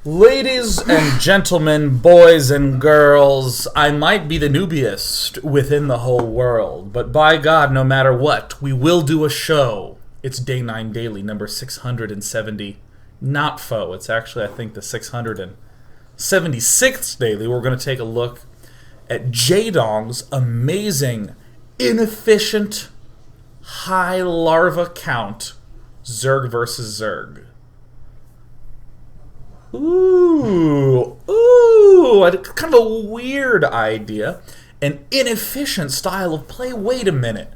Ladies and gentlemen, boys and girls, I might be the noobiest within the whole world, but by God, no matter what, we will do a show. It's Day 9 Daily, number 670. Not faux. It's actually, I think, the 676th Daily. We're going to take a look at Jaedong's amazing, inefficient, high larva count Zerg versus Zerg. Ooh, kind of a weird idea. An inefficient style of play. Wait a minute.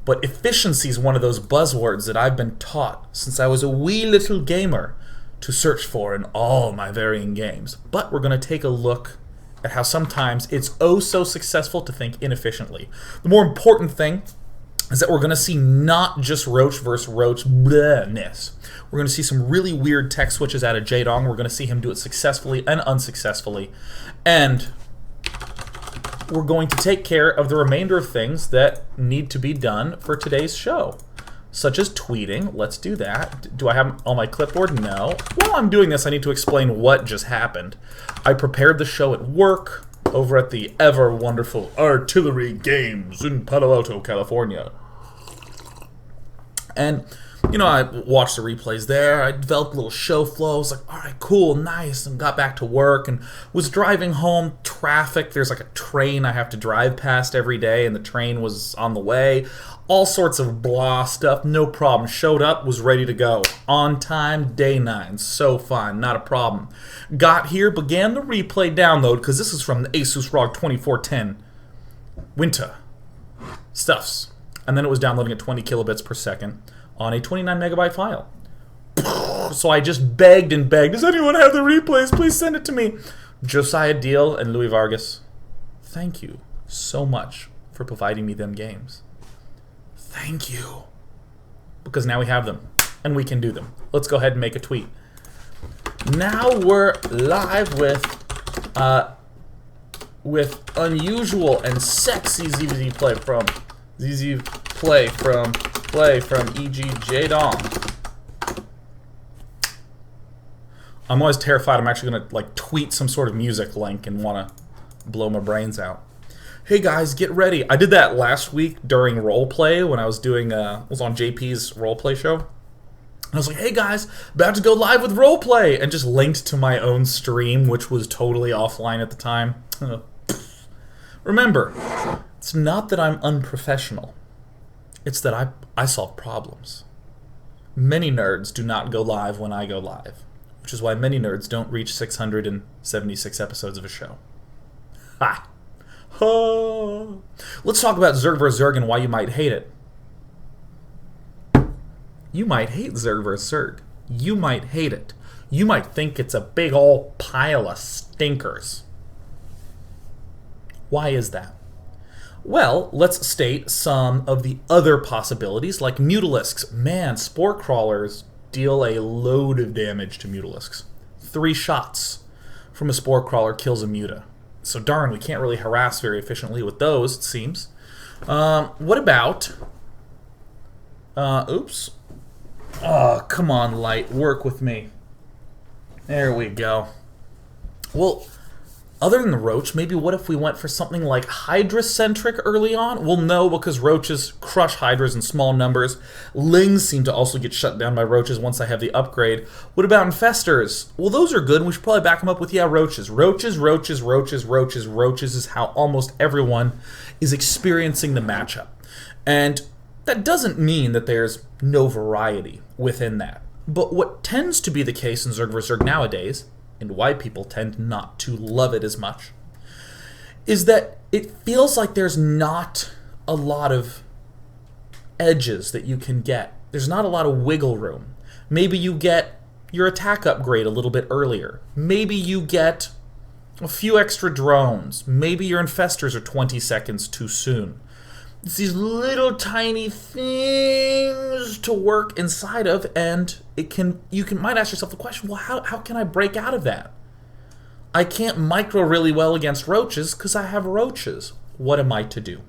But efficiency is one of those buzzwords that I've been taught since I was a wee little gamer to search for in all my varying games. But we're going to take a look at how sometimes it's oh so successful to think inefficiently. The more important thing is that we're going to see not just Roach versus Roach bleh-ness. We're going to see some really weird tech switches out of Jaedong. We're going to see him do it successfully and unsuccessfully. And we're going to take care of the remainder of things that need to be done for today's show, such as tweeting. Let's do that. Do I have on my clipboard? No. While I'm doing this, I need to explain what just happened. I prepared the show at work over at the ever wonderful Artillery Games in Palo Alto, California. And, you know, I watched the replays there. I developed a little show flow. I was like, all right, cool, nice. And got back to work and was driving home. Traffic, there's like a train I have to drive past every day, and the train was on the way. All sorts of blah stuff, no problem. Showed up, was ready to go. On time, day 9. So fine, not a problem. Got here, began the replay download, because this is from the Asus ROG 2410 Winter stuffs. And then it was downloading at 20 kilobits per second on a 29 megabyte file. So I just begged and begged, does anyone have the replays? Please send it to me. Josiah Deal and Louis Vargas, thank you so much for providing me them games. Thank you. Because now we have them, and we can do them. Let's go ahead and make a tweet. Now we're live with unusual and sexy ZvZ play from ZZ play from E.G. Jaedong. I'm always terrified I'm actually gonna like tweet some sort of music link and wanna blow my brains out. Hey guys, get ready. I did that last week during roleplay when I was doing was on JP's roleplay show. And I was like, hey guys, about to go live with roleplay, and just linked to my own stream, which was totally offline at the time. Remember, it's not that I'm unprofessional. It's that I solve problems. Many nerds do not go live when I go live, which is why many nerds don't reach 676 episodes of a show. Ha! Oh. Let's talk about Zerg vs. Zerg and why you might hate it. You might hate Zerg vs. Zerg. You might hate it. You might think it's a big old pile of stinkers. Why is that? Well, let's state some of the other possibilities, like mutalisks. Man, spore crawlers deal a load of damage to mutalisks. 3 shots from a spore crawler kills a muta. So darn, we can't really harass very efficiently with those, it seems. What about... oops. Oh, come on, Light. Work with me. There we go. Well, other than the Roach, maybe what if we went for something like Hydra-centric early on? Well, no, because Roaches crush Hydras in small numbers. Lings seem to also get shut down by Roaches once I have the upgrade. What about infestors? Well, those are good, and we should probably back them up with, yeah, Roaches. Roaches, Roaches, Roaches, Roaches, Roaches is how almost everyone is experiencing the matchup. And that doesn't mean that there's no variety within that. But what tends to be the case in Zerg vs. Zerg nowadays, and why people tend not to love it as much, is that it feels like there's not a lot of edges that you can get. There's not a lot of wiggle room. Maybe you get your attack upgrade a little bit earlier. Maybe you get a few extra drones. Maybe your infestors are 20 seconds too soon. It's these little tiny things to work inside of, and you might ask yourself the question, well, how can I break out of that? I can't micro really well against Roaches because I have Roaches. What am I to do?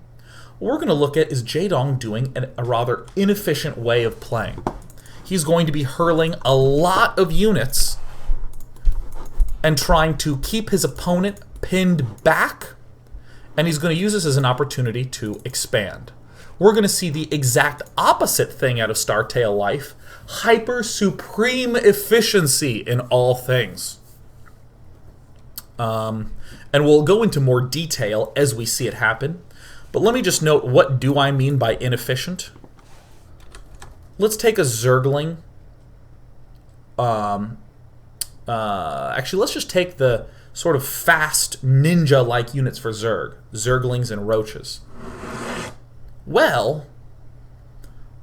What we're going to look at is Jaedong doing a rather inefficient way of playing. He's going to be hurling a lot of units and trying to keep his opponent pinned back, and he's going to use this as an opportunity to expand. We're going to see the exact opposite thing out of Startail Life: hyper supreme efficiency in all things. And we'll go into more detail as we see it happen. But let me just note, what do I mean by inefficient? Let's take a Zergling. Actually, let's just take the sort of fast ninja-like units for Zerglings and Roaches. Well,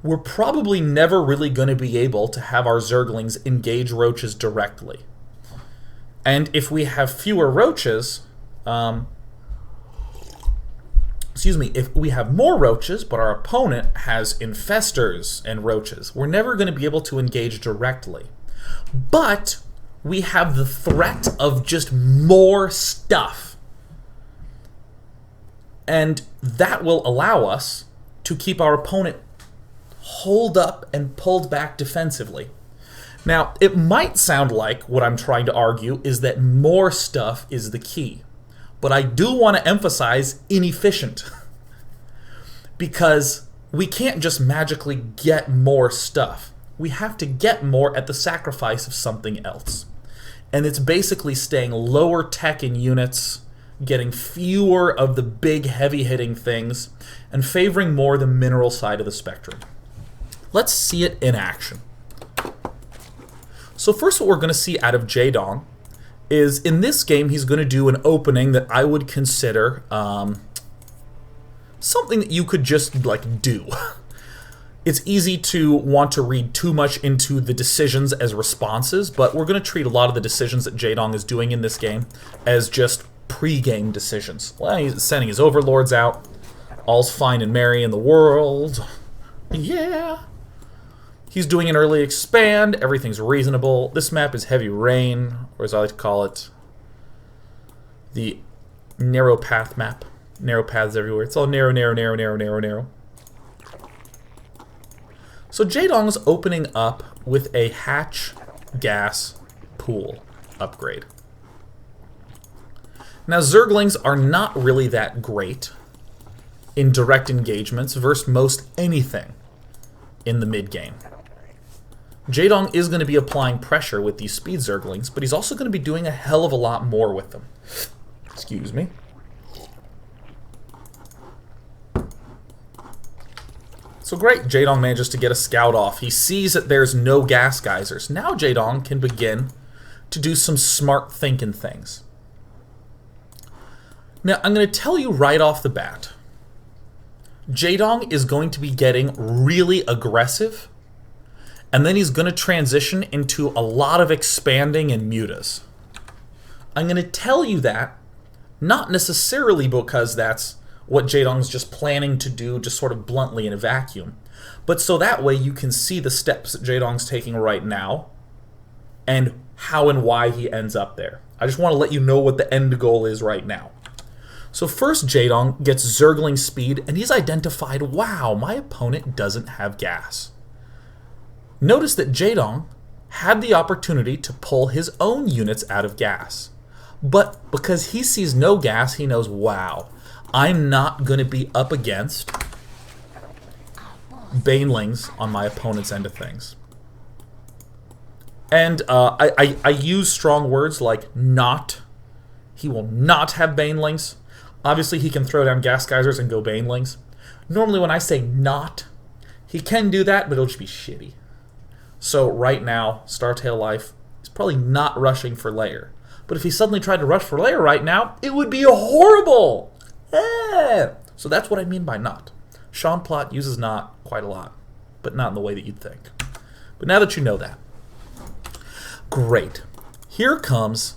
we're probably never really going to be able to have our Zerglings engage Roaches directly. And if we have fewer Roaches, if we have more Roaches, but our opponent has infestors and Roaches, we're never going to be able to engage directly. But we have the threat of just more stuff. And that will allow us to keep our opponent holed up and pulled back defensively. Now, it might sound like what I'm trying to argue is that more stuff is the key. But I do want to emphasize inefficient. Because we can't just magically get more stuff. We have to get more at the sacrifice of something else. And it's basically staying lower tech in units, getting fewer of the big heavy-hitting things, and favoring more the mineral side of the spectrum. Let's see it in action. So first, what we're going to see out of Jaedong is, in this game, he's going to do an opening that I would consider something that you could just, like, do. It's easy to want to read too much into the decisions as responses, but we're going to treat a lot of the decisions that Jaedong is doing in this game as just pre-game decisions. Well, he's sending his overlords out. All's fine and merry in the world. Yeah. He's doing an early expand. Everything's reasonable. This map is heavy rain, or as I like to call it, the narrow path map. Narrow paths everywhere. It's all narrow, narrow, narrow, narrow, narrow, narrow. So Jaedong's opening up with a hatch gas pool upgrade. Now, Zerglings are not really that great in direct engagements versus most anything in the mid-game. Jaedong is going to be applying pressure with these speed Zerglings, but he's also going to be doing a hell of a lot more with them. Excuse me. So great, Jaedong manages to get a scout off. He sees that there's no gas geysers. Now Jaedong can begin to do some smart thinking things. Now, I'm going to tell you right off the bat, Jaedong is going to be getting really aggressive, and then he's going to transition into a lot of expanding and mutas. I'm going to tell you that, not necessarily because that's what Jaedong's just planning to do, just sort of bluntly in a vacuum, but so that way you can see the steps that Jaedong's taking right now, and how and why he ends up there. I just want to let you know what the end goal is right now. So first, Jaedong gets Zergling speed, and he's identified, wow, my opponent doesn't have gas. Notice that Jaedong had the opportunity to pull his own units out of gas. But because he sees no gas, he knows, wow, I'm not going to be up against Banelings on my opponent's end of things. And I use strong words like not. He will not have Banelings. Obviously, he can throw down gas geysers and go Banelings. Normally, when I say not, he can do that, but it'll just be shitty. So right now, Startail Life is probably not rushing for layer. But if he suddenly tried to rush for layer right now, it would be horrible. So that's what I mean by not. Sean Plott uses not quite a lot, but not in the way that you'd think. But now that you know that, great. Here comes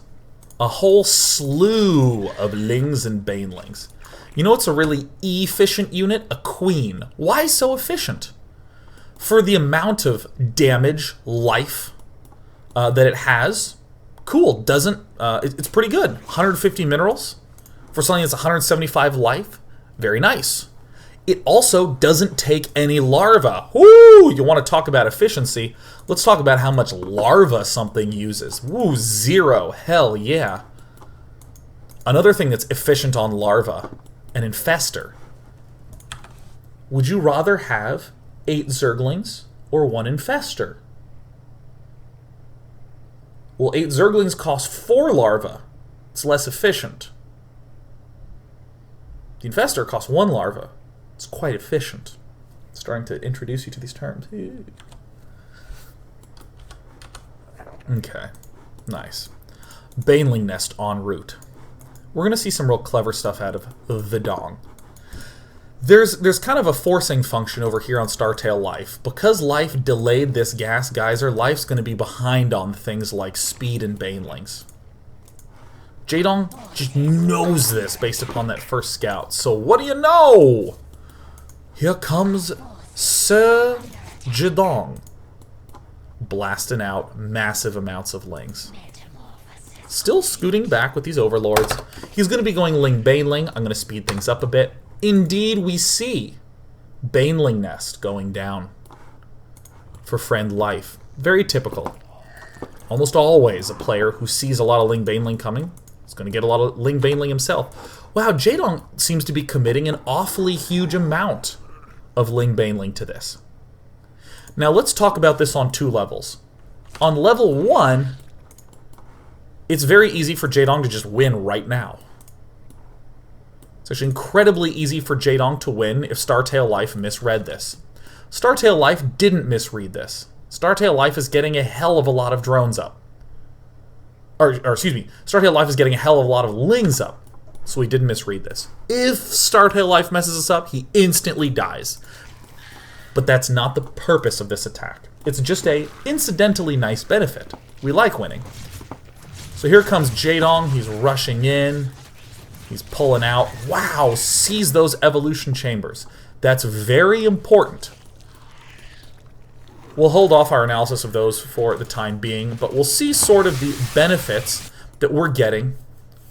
a whole slew of lings and banelings. You know what's a really efficient unit? A queen. Why so efficient? For the amount of damage, life that it has, cool. It's pretty good. 150 minerals for something that's 175 life. Very nice. It also doesn't take any larvae. Woo! You want to talk about efficiency? Let's talk about how much larvae something uses. Woo, 0. Hell yeah. Another thing that's efficient on larvae, an infestor. Would you rather have 8 zerglings or 1 infestor? Well, 8 zerglings cost 4 larvae. It's less efficient. The infestor costs 1 larva. It's quite efficient. Starting to introduce you to these terms. Okay, nice. Baneling nest en route. We're going to see some real clever stuff out of Jaedong. There's kind of a forcing function over here on Startail Life. Because Life delayed this gas geyser, Life's going to be behind on things like speed and banelings. Jaedong just knows this based upon that first scout. So what do you know? Here comes Sir Jaedong, blasting out massive amounts of lings. Still scooting back with these overlords. He's going to be going ling baneling. I'm going to speed things up a bit. Indeed, we see baneling nest going down for friend Life. Very typical. Almost always a player who sees a lot of ling baneling coming is going to get a lot of ling baneling himself. Wow, Jaedong seems to be committing an awfully huge amount of ling baneling to this. Now let's talk about this on 2 levels. On level 1, it's very easy for Jaedong to just win right now. It's actually incredibly easy for Jaedong to win if Startail Life misread this. Startail Life didn't misread this. Startail Life is getting a hell of a lot of drones up. Or excuse me, Startail Life is getting a hell of a lot of lings up. So he didn't misread this. If Startail Life messes us up, he instantly dies. But that's not the purpose of this attack. It's just a incidentally nice benefit. We like winning. So here comes Jaedong. He's rushing in. He's pulling out. Wow, sees those evolution chambers. That's very important. We'll hold off our analysis of those for the time being, but we'll see sort of the benefits that we're getting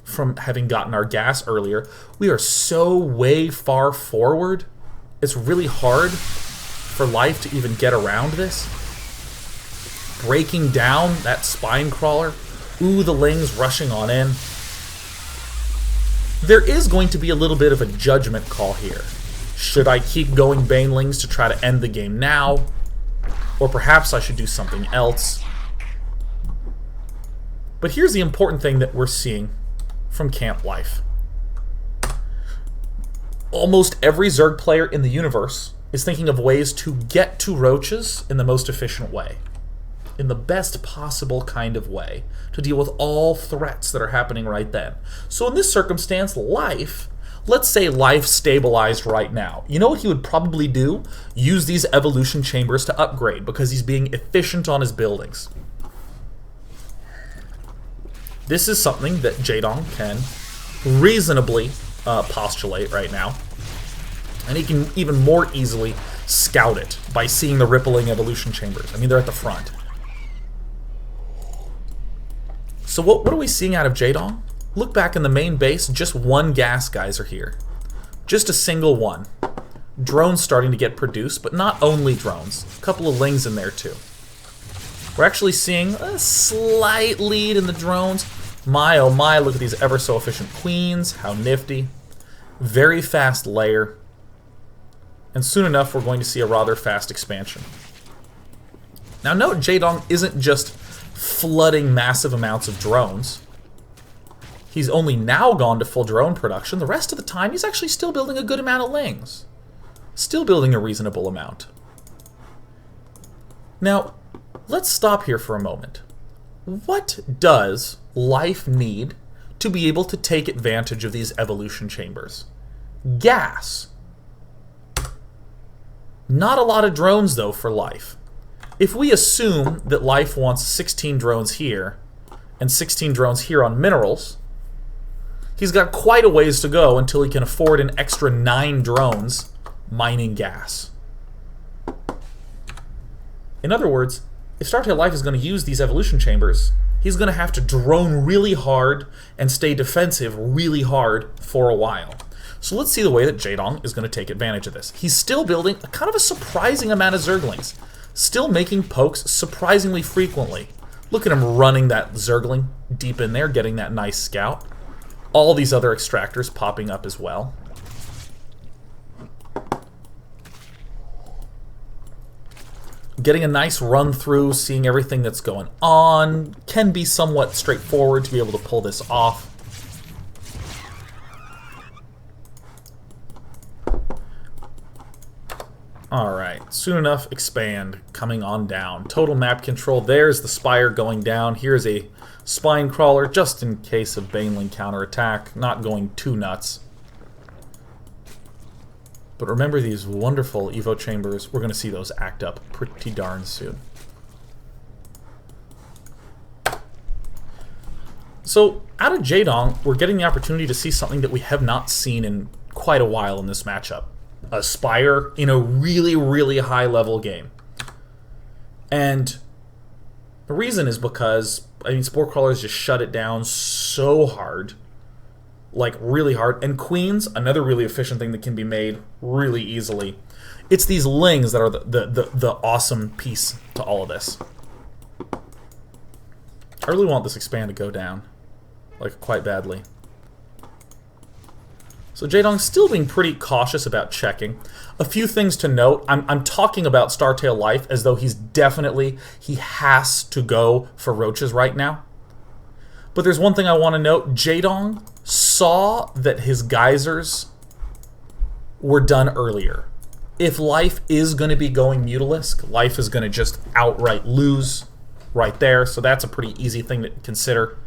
from having gotten our gas earlier. We are so way far forward. It's really hard for Life to even get around this. Breaking down that spine crawler. Ooh, the lings rushing on in. There is going to be a little bit of a judgment call here. Should I keep going banelings to try to end the game now? Or perhaps I should do something else. But here's the important thing that we're seeing from Camp Life. Almost every Zerg player in the universe is thinking of ways to get to roaches in the most efficient way. In the best possible kind of way to deal with all threats that are happening right then. So in this circumstance, Life, let's say Life stabilized right now. You know what he would probably do? Use these evolution chambers to upgrade because he's being efficient on his buildings. This is something that Jaedong can reasonably postulate right now. And he can even more easily scout it by seeing the rippling evolution chambers. I mean, they're at the front. So what are we seeing out of Jaedong? Look back in the main base, just 1 gas geyser here. Just a single one. Drones starting to get produced, but not only drones. A couple of lings in there too. We're actually seeing a slight lead in the drones. My oh my, look at these ever so efficient queens. How nifty. Very fast layer. And soon enough, we're going to see a rather fast expansion. Now note, Jaedong isn't just flooding massive amounts of drones. He's only now gone to full drone production. The rest of the time, he's actually still building a good amount of lings. Still building a reasonable amount. Now, let's stop here for a moment. What does Life need to be able to take advantage of these evolution chambers? Gas. Not a lot of drones, though, for Life. If we assume that Life wants 16 drones here and 16 drones here on minerals, he's got quite a ways to go until he can afford an extra 9 drones mining gas. In other words, if Startail Life is going to use these evolution chambers, he's going to have to drone really hard and stay defensive really hard for a while. So let's see the way that Jaedong is going to take advantage of this. He's still building a kind of a surprising amount of Zerglings. Still making pokes surprisingly frequently. Look at him running that Zergling deep in there, getting that nice scout. All these other extractors popping up as well. Getting a nice run through, seeing everything that's going on. Can be somewhat straightforward to be able to pull this off. Alright, soon enough, expand, coming on down. Total map control, there's the Spire going down. Here's a Spine Crawler, just in case of Baneling counterattack. Not going too nuts. But remember these wonderful Evo Chambers, we're going to see those act up pretty darn soon. So, out of Jaedong, we're getting the opportunity to see something that we have not seen in quite a while in this matchup. A Spire in a really, really high-level game. And the reason is because, I mean, Spore Crawlers just shut it down so hard. Like, really hard. And Queens, another really efficient thing that can be made really easily. It's these Lings that are the awesome piece to all of this. I really want this expand to go down. Like, quite badly. So Jaedong's still being pretty cautious about checking. A few things to note. I'm talking about Startail Life as though he has to go for Roaches right now. But there's one thing I want to note. Jaedong saw that his geysers were done earlier. If Life is going to be going Mutalisk, Life is going to just outright lose right there. So that's a pretty easy thing to consider,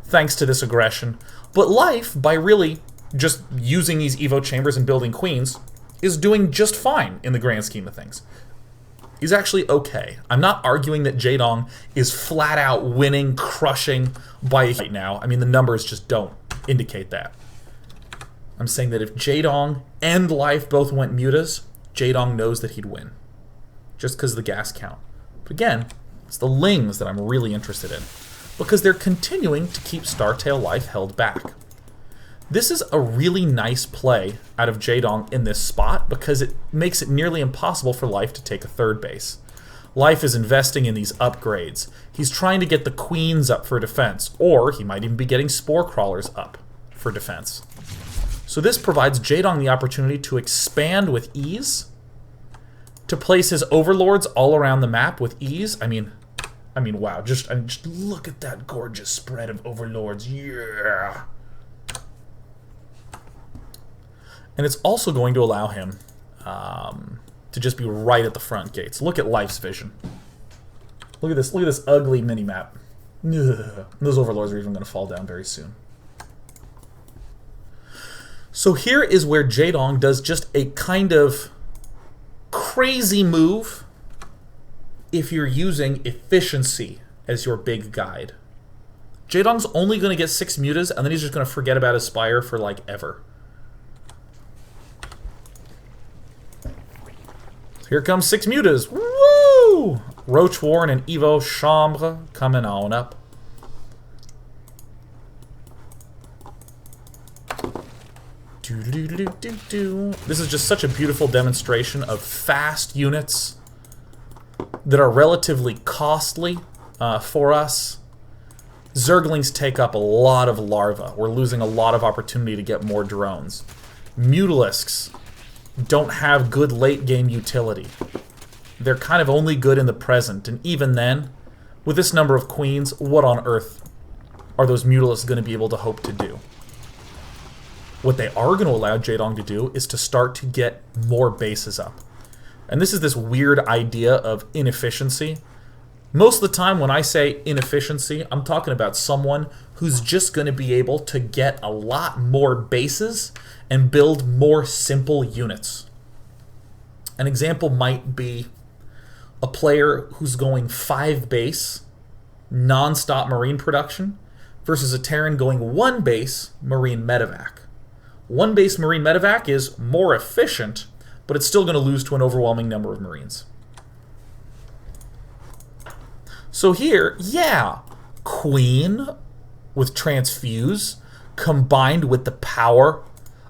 thanks to this aggression. But Life, by really just using these Evo Chambers and building Queens, is doing just fine in the grand scheme of things. He's actually okay. I'm not arguing that Jaedong is flat out winning, crushing by right now. I mean, the numbers just don't indicate that. I'm saying that if Jaedong and Life both went mutas, Jaedong knows that he'd win. Just because of the gas count. But again, it's the Lings that I'm really interested in. Because they're continuing to keep Startail Life held back. This is a really nice play out of Jaedong in this spot because it makes it nearly impossible for Life to take a third base. Life is investing in these upgrades. He's trying to get the Queens up for defense, or he might even be getting Spore Crawlers up for defense. So this provides Jaedong the opportunity to expand with ease, to place his Overlords all around the map with ease. I mean, wow, just look at that gorgeous spread of Overlords. Yeah! And it's also going to allow him to just be right at the front gates. Look at Life's vision. Look at this ugly mini-map. Those Overlords are even going to fall down very soon. So here is where Jaedong does just a kind of crazy move if you're using efficiency as your big guide. Jaedong's only going to get 6 mutas, and then he's just going to forget about his Spire for, like, ever. Here comes 6 mutas. Woo! Roach Warren and Evo Chambre coming on up. This is just such a beautiful demonstration of fast units that are relatively costly for us. Zerglings take up a lot of larvae. We're losing a lot of opportunity to get more drones. Mutalisks don't have good late-game utility. They're kind of only good in the present, and even then, with this number of Queens, what on earth are those Mutalisks going to be able to hope to do? What they are going to allow Jaedong to do is to start to get more bases up. And this is this weird idea of inefficiency. Most of the time when I say inefficiency, I'm talking about someone who's just going to be able to get a lot more bases and build more simple units. An example might be a player who's going 5 base, non-stop Marine production, versus a Terran going 1 base Marine medevac. 1 base Marine medevac is more efficient, but it's still going to lose to an overwhelming number of Marines. So here, yeah, Queen with Transfuse combined with the power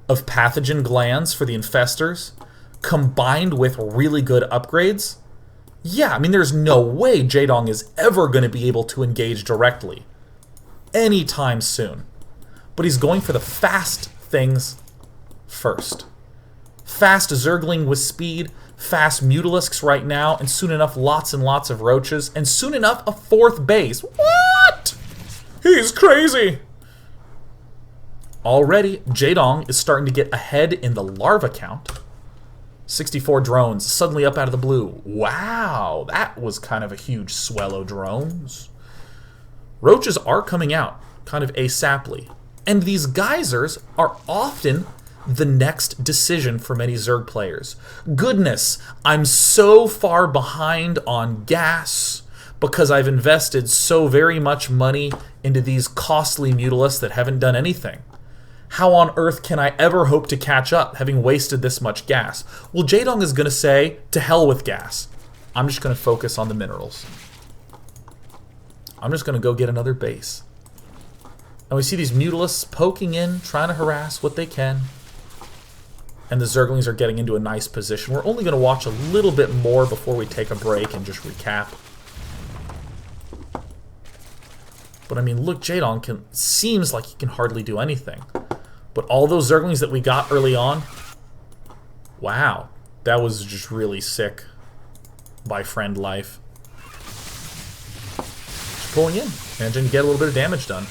of pathogen glands for the infestors, combined with really good upgrades, yeah, I mean, there's no way Jaedong is ever going to be able to engage directly anytime soon. But he's going for the fast things first. Fast Zergling with speed, fast Mutalisks right now, and soon enough lots and lots of Roaches, and soon enough a 4th base. What? He's crazy! Already, Jaedong is starting to get ahead in the larva count. 64 drones, suddenly up out of the blue. Wow, that was kind of a huge swell of drones. Roaches are coming out, kind of ASAPly. And these geysers are often the next decision for many Zerg players. Goodness, I'm so far behind on gas because I've invested so very much money into these costly Mutalisks that haven't done anything. How on earth can I ever hope to catch up, having wasted this much gas? Well, Jaedong is going to say, to hell with gas. I'm just going to focus on the minerals. I'm just going to go get another base. And we see these Mutalisks poking in, trying to harass what they can. And the Zerglings are getting into a nice position. We're only going to watch a little bit more before we take a break and just recap. But I mean, look, Jaedong seems like he can hardly do anything. But all those Zerglings that we got early on, wow, that was just really sick by Friend Life. Just pulling in and then get a little bit of damage done.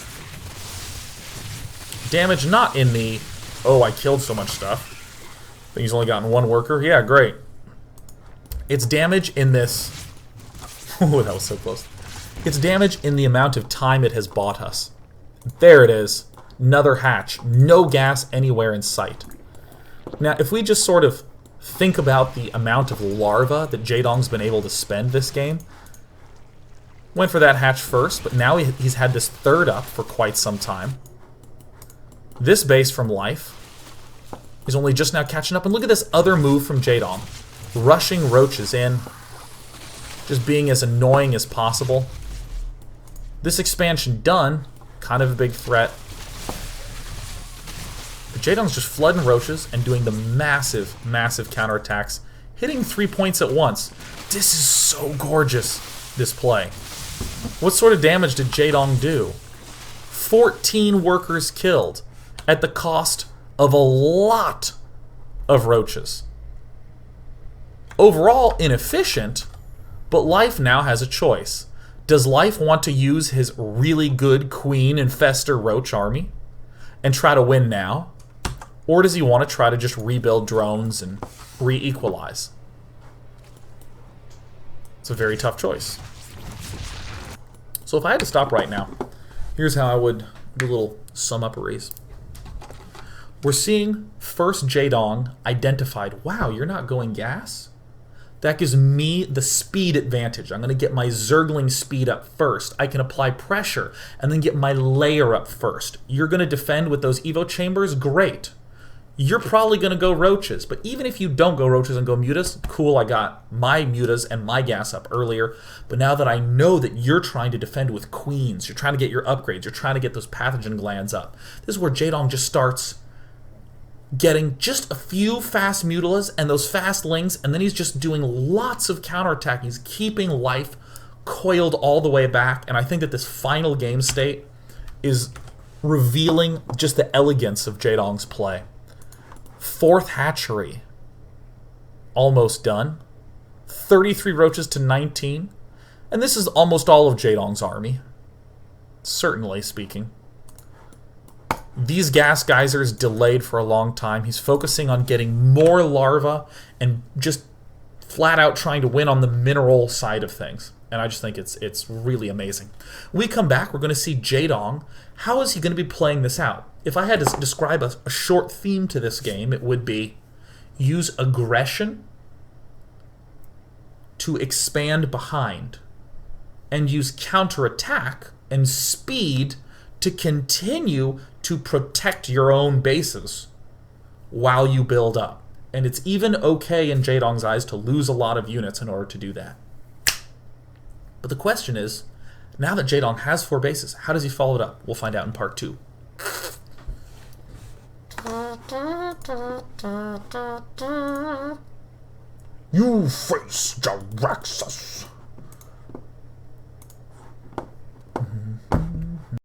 Damage not in the, oh, I killed so much stuff. I think he's only gotten 1 worker. Yeah, great. It's damage in this. Oh, that was so close. It's damage in the amount of time it has bought us. There it is. Another hatch. No gas anywhere in sight. Now, if we just sort of think about the amount of larva that Jaedong's been able to spend this game, went for that hatch first, but now he's had this 3rd up for quite some time. This base from Life is only just now catching up. And look at this other move from Jaedong. Rushing Roaches in. Just being as annoying as possible. This expansion done. Kind of a big threat. But Jaedong's just flooding Roaches and doing the massive, massive counterattacks. Hitting 3 points at once. This is so gorgeous, this play. What sort of damage did Jaedong do? 14 workers killed at the cost of a lot of Roaches. Overall, inefficient, but Life now has a choice. Does Life want to use his really good Queen Infestor Roach army and try to win now? Or does he want to try to just rebuild drones and re-equalize? It's a very tough choice. So if I had to stop right now, here's how I would do a little sum-up-a-race. We're seeing first Jaedong identified, wow, you're not going gas? That gives me the speed advantage. I'm going to get my Zergling speed up first. I can apply pressure and then get my layer up first. You're going to defend with those Evo chambers? Great. You're probably going to go Roaches, but even if you don't go Roaches and go Mutas, cool, I got my Mutas and my gas up earlier, but now that I know that you're trying to defend with Queens, you're trying to get your upgrades, you're trying to get those pathogen glands up, this is where Jaedong just starts getting just a few fast Mutalas and those fast Lings, and then he's just doing lots of counterattack. He's keeping Life coiled all the way back, and I think that this final game state is revealing just the elegance of Jaedong's play. 4th hatchery, almost done. 33 Roaches to 19. And this is almost all of Jaedong's army, certainly speaking. These gas geysers delayed for a long time. He's focusing on getting more larvae and just flat out trying to win on the mineral side of things. And I just think it's really amazing. When we come back, we're going to see Jaedong. How is he going to be playing this out? If I had to describe a short theme to this game, it would be use aggression to expand behind and use counterattack and speed to continue to protect your own bases while you build up. And it's even okay in Jaedong's eyes to lose a lot of units in order to do that. But the question is, now that Jaedong has 4 bases, how does he follow it up? We'll find out in part 2. You face Jaraxxus.